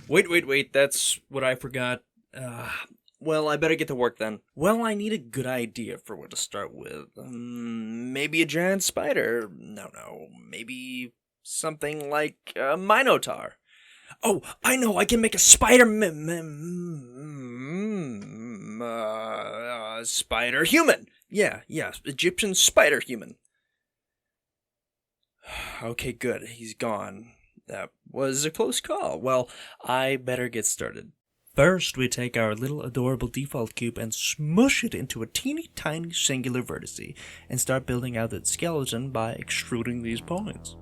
Wait, that's what I forgot. Well, I better get to work then. Well, I need a good idea for what to start with. Maybe a giant spider. No, maybe something like a minotaur. Oh, I know, I can make a spider human. Yeah, Egyptian spider human. Okay, good, he's gone. That was a close call. Well, I better get started. First, we take our little adorable default cube and smush it into a teeny tiny singular vertice and start building out its skeleton by extruding these points.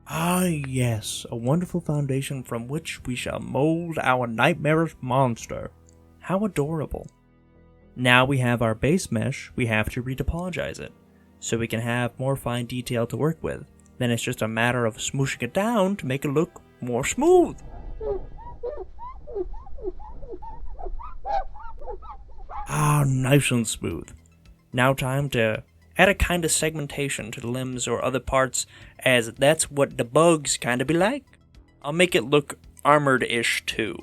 Ah, yes, a wonderful foundation from which we shall mold our nightmarish monster. How adorable. Now we have our base mesh, we have to retopologize it, so we can have more fine detail to work with. Then it's just a matter of smooshing it down to make it look more smooth. Ah, nice and smooth. Now time to add a kind of segmentation to the limbs or other parts, as that's what the bugs kind of be like. I'll make it look armored-ish too.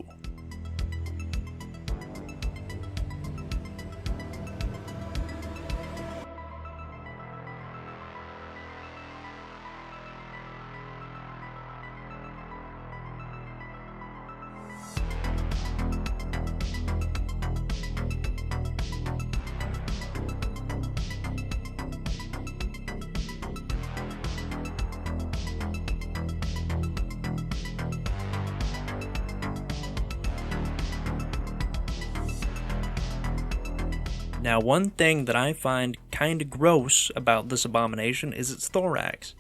Now, one thing that I find kinda gross about this abomination is its thorax.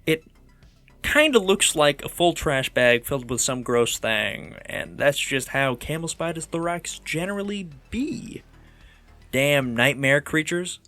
It kinda looks like a full trash bag filled with some gross thing, and that's just how camel spiders' thorax generally be. Damn nightmare creatures.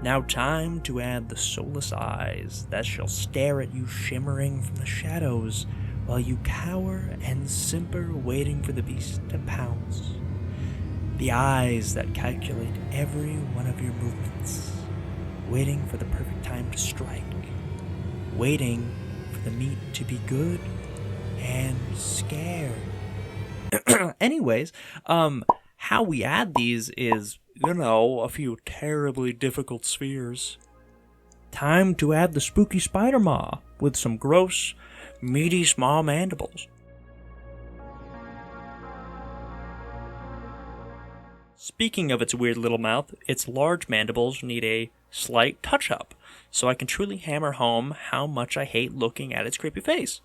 Now time to add the soulless eyes that shall stare at you shimmering from the shadows while you cower and simper waiting for the beast to pounce. The eyes that calculate every one of your movements, waiting for the perfect time to strike, waiting for the meat to be good and scared. Anyways, how we add these is, a few terribly difficult spheres. Time to add the spooky spider maw with some gross, meaty small mandibles. Speaking of its weird little mouth, its large mandibles need a slight touch-up, so I can truly hammer home how much I hate looking at its creepy face.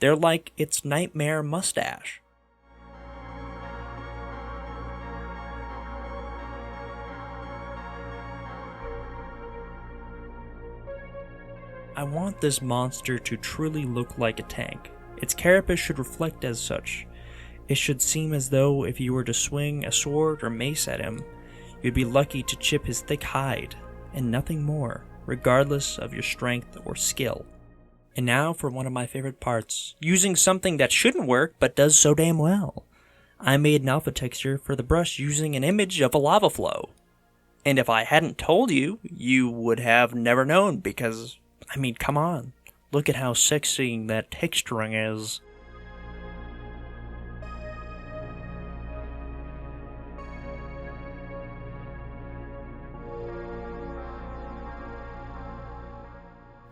They're like its nightmare mustache. I want this monster to truly look like a tank. Its carapace should reflect as such. It should seem as though if you were to swing a sword or mace at him, you'd be lucky to chip his thick hide, and nothing more, regardless of your strength or skill. And now for one of my favorite parts, using something that shouldn't work but does so damn well. I made an alpha texture for the brush using an image of a lava flow. And if I hadn't told you, you would have never known because, I mean, come on. Look at how sexy that texturing is.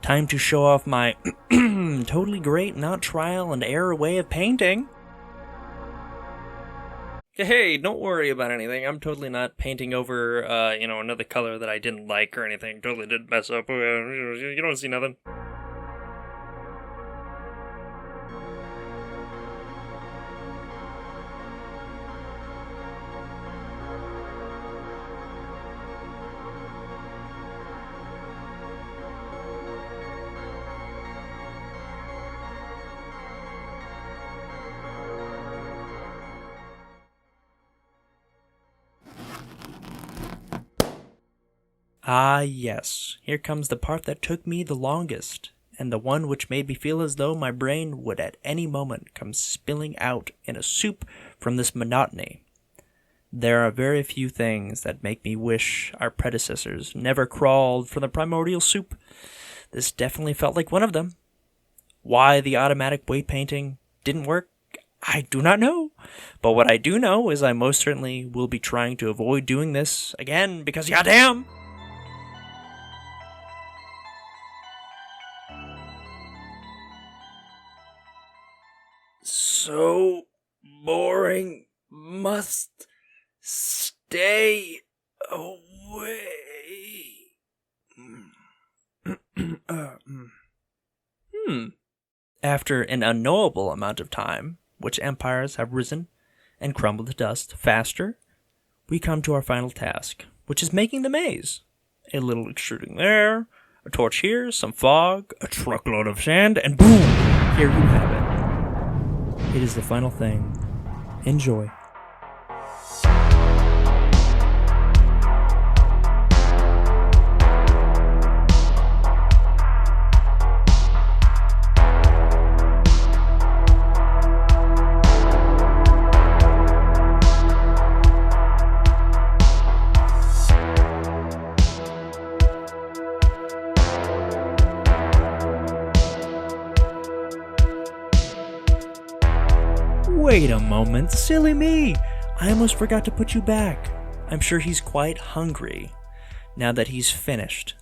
Time to show off my totally great, not trial and error way of painting. Hey, don't worry about anything. I'm totally not painting over, another color that I didn't like or anything. Totally didn't mess up. You don't see nothing. Ah, yes. Here comes the part that took me the longest, and the one which made me feel as though my brain would at any moment come spilling out in a soup from this monotony. There are very few things that make me wish our predecessors never crawled from the primordial soup. This definitely felt like one of them. Why the automatic weight painting didn't work, I do not know. But what I do know is I most certainly will be trying to avoid doing this again because goddamn! So boring. Must stay away. After an unknowable amount of time, which empires have risen and crumbled to dust faster, we come to our final task, which is making the maze. A little extruding there, a torch here, some fog, a truckload of sand, and boom! Here you have it. It is the final thing. Enjoy. Wait a moment, silly me! I almost forgot to put you back. I'm sure he's quite hungry, now that he's finished.